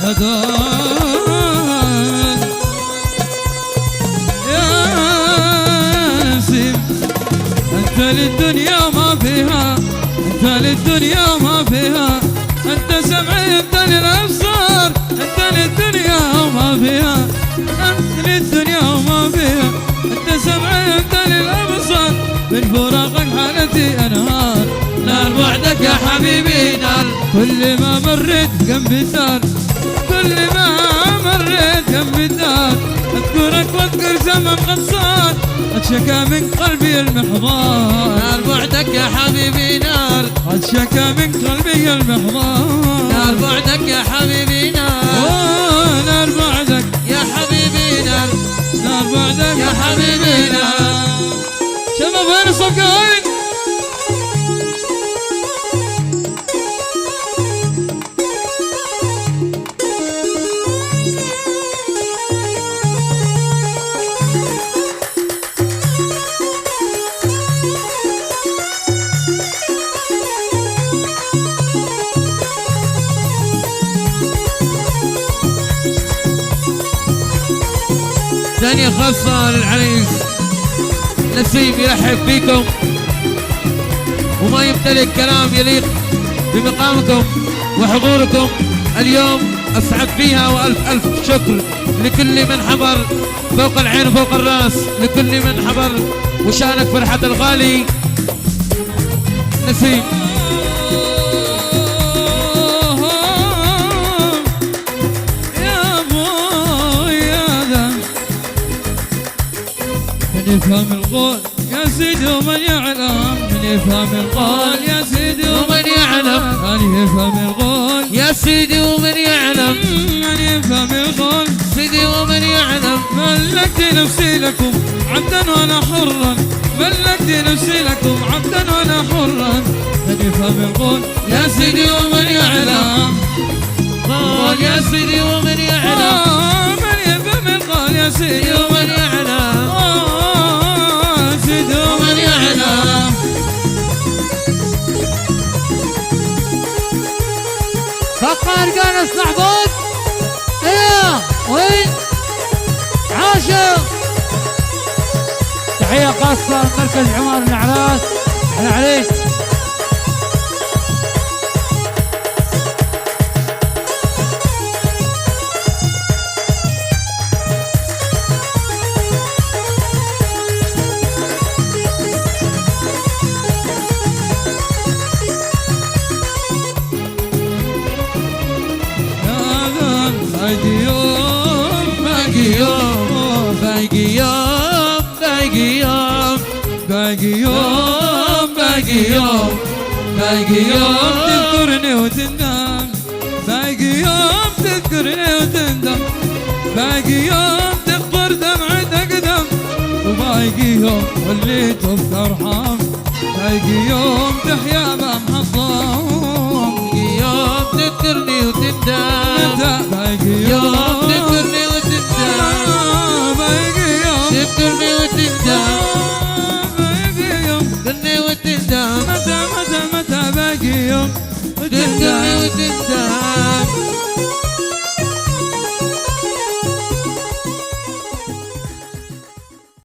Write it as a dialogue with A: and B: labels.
A: يا نسيم انت للدنيا ما فيها، انت للدنيا ما فيها، انت سمعي انت للابصار، انت للدنيا وما فيها، انت للدنيا وما فيها، انت سمعي انت للابصار، من فراقك حالتي انهار، نار بعدك يا حبيبي نار، كل ما مريت جنب الدار، كل ما مريت جنب الدار، اذكرك واذكر زمن غصان، اتشكى من قلبي المحضار،
B: نار بعدك يا حبيبي نار،
A: اتشكى من قلبي المحضار،
B: نار بعدك يا حبيبي نار،
A: نار بعدك
B: يا حبيبي نار،
A: نار بعدك
B: يا حبيبي نار.
A: شباب وين الصفقاين؟
B: ثانية خاصة للعريس نسيم يرحب فيكم وما يمتلك كلام يليق بمقامكم وحضوركم اليوم، أسعد فيها وألف ألف شكر لكل من حضر، فوق العين وفوق الراس لكل من حضر وشارك فرحة الغالي نسيم.
A: من يفهم القول يا سيدي ومن يعلم، من يفهم القول يا سيدي
B: ومن يعلم،
A: من يفهم القول
B: يا سيدي ومن يعلم،
A: من يفهم القول
B: سيدي ومن يعلم،
A: ملكت نفسي لكم عبدا وانا حرا، ملكت نفسي لكم عبدا وانا حرا، من يفهم القول
B: يا سيدي ومن يعلم، قول يا سيدي ومن يعلم،
A: من يفهم القول يا سيدي
B: ومن يعلم،
A: سيدي ومن يعلم.
C: فقار جانس محمود، ايه وين عاشق. تحية خاصة مركز عمر العراس العريس.
A: باقي يوم
B: باقي يوم باقي يوم باقي يوم
A: باقي يوم
B: باقي يوم باقي يوم
A: تذكرني وتندم، باقي يوم تذكرني وتندم، باقي يوم تخبر دمعة أقدم، وباقي يوم وليت بترحم، باقي يوم تحيا بمحضم،
B: باقي يوم تذكرني وتندم،